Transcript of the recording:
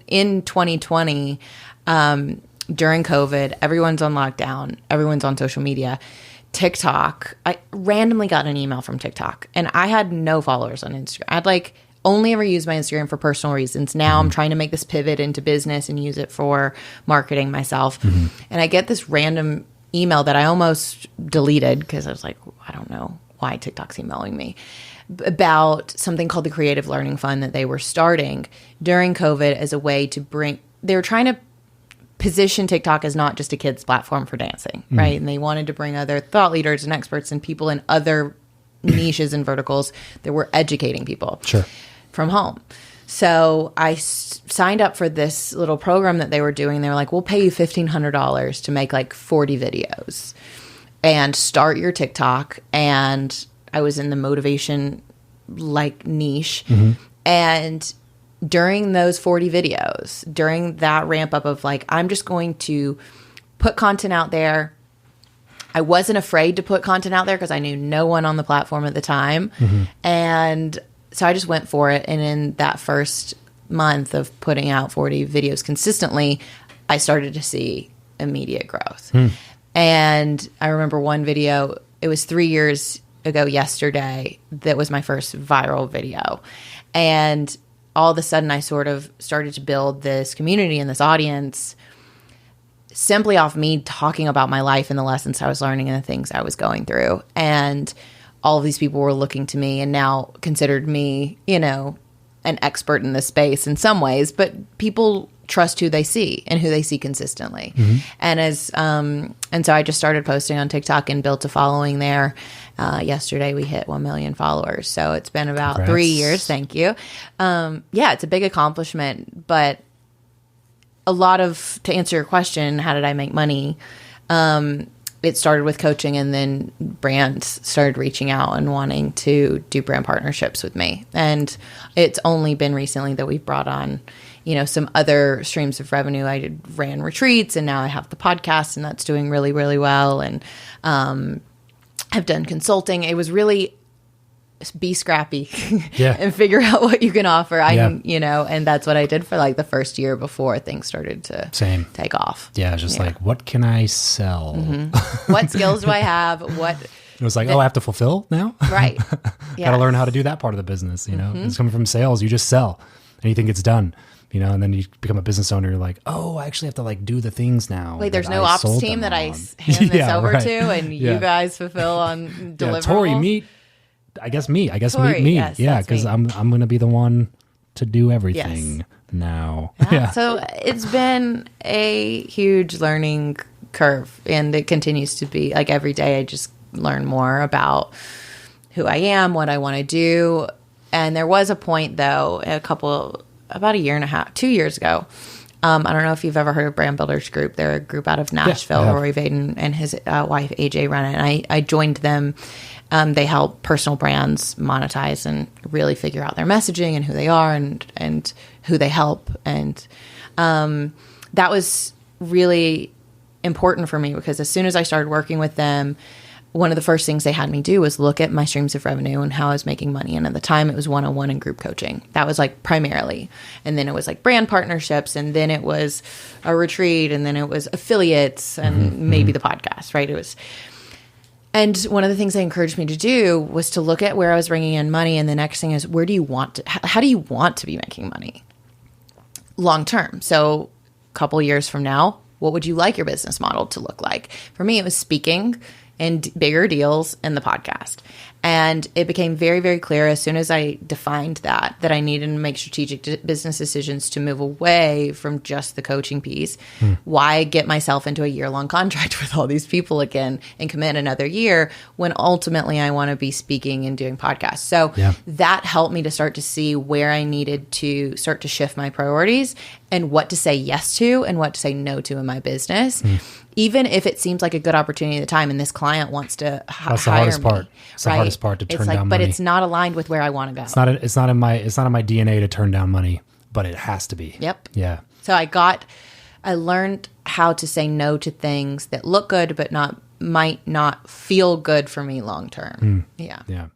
in 2020, during COVID, everyone's on lockdown, everyone's on social media. TikTok, I randomly got an email from TikTok, and I had no followers on Instagram. I'd only ever used my Instagram for personal reasons. Now I'm trying to make this pivot into business and use it for marketing myself. And I get this random email that I almost deleted because I was like, I don't know why TikTok's emailing me, about something called the Creative Learning Fund that they were starting during COVID as a way to they were trying to position TikTok as not just a kids platform for dancing, right? And they wanted to bring other thought leaders and experts and people in other niches and verticals that were educating people from home. So I signed up for this little program that they were doing. They were like, we'll pay you $1,500 to make 40 videos and start your TikTok. And I was in the motivation niche. And during those 40 videos, during that ramp up of I'm just going to put content out there. I wasn't afraid to put content out there because I knew no one on the platform at the time. And so I just went for it. And in that first month of putting out 40 videos consistently, I started to see immediate growth. And I remember one video, it was 3 years ago yesterday, that was my first viral video. And all of a sudden I sort of started to build this community and this audience simply off me talking about my life and the lessons I was learning and the things I was going through. And all of these people were looking to me and now considered me, an expert in this space in some ways, but people trust who they see and who they see consistently. And so I just started posting on TikTok and built a following there. Yesterday we hit 1 million followers. So it's been about 3 years. Thank you. It's a big accomplishment, but to answer your question, how did I make money? It started with coaching, and then brands started reaching out and wanting to do brand partnerships with me. And it's only been recently that we've brought on, some other streams of revenue. I ran retreats, and now I have the podcast, and that's doing really, really well. And I've done consulting. It was really be scrappy and figure out what you can offer. And that's what I did for the first year before things started to take off. What can I sell? What skills do I have? It was I have to fulfill now? Right. Got to learn how to do that part of the business. It's coming from sales. You just sell and you think it's done. And then you become a business owner. You're like, oh, I actually have to do the things now. Wait, there's no ops team that I hand this over to, and you guys fulfill on deliverables. Tori, me. Tori, me. Yes, because I'm going to be the one to do everything now. So it's been a huge learning curve, and it continues to be every day. I just learn more about who I am, what I want to do. And there was a point though, about a year and a half, 2 years ago. I don't know if you've ever heard of Brand Builders Group. They're a group out of Nashville. Rory Vaden and his wife, AJ, run it. And I joined them. They help personal brands monetize and really figure out their messaging and who they are and who they help. And that was really important for me because as soon as I started working with them, one of the first things they had me do was look at my streams of revenue and how I was making money. And at the time it was one-on-one and group coaching. That was primarily. And then it was brand partnerships, and then it was a retreat, and then it was affiliates and maybe the podcast, right? And one of the things they encouraged me to do was to look at where I was bringing in money. And the next thing is, how do you want to be making money long term? So a couple years from now, what would you like your business model to look like? For me, it was speaking and bigger deals in the podcast. And it became very, very clear as soon as I defined that I needed to make strategic business decisions to move away from just the coaching piece. Why get myself into a year-long contract with all these people again and commit another year when ultimately I want to be speaking and doing podcasts? So that helped me to start to see where I needed to start to shift my priorities and what to say yes to and what to say no to in my business. Even if it seems like a good opportunity at the time and this client wants to hire me. That's the hardest part. It's the hardest part to turn down money. But it's not aligned with where I want to go. It's not in my DNA to turn down money, but it has to be. Yep. Yeah. So I learned how to say no to things that look good but might not feel good for me long term. Yeah.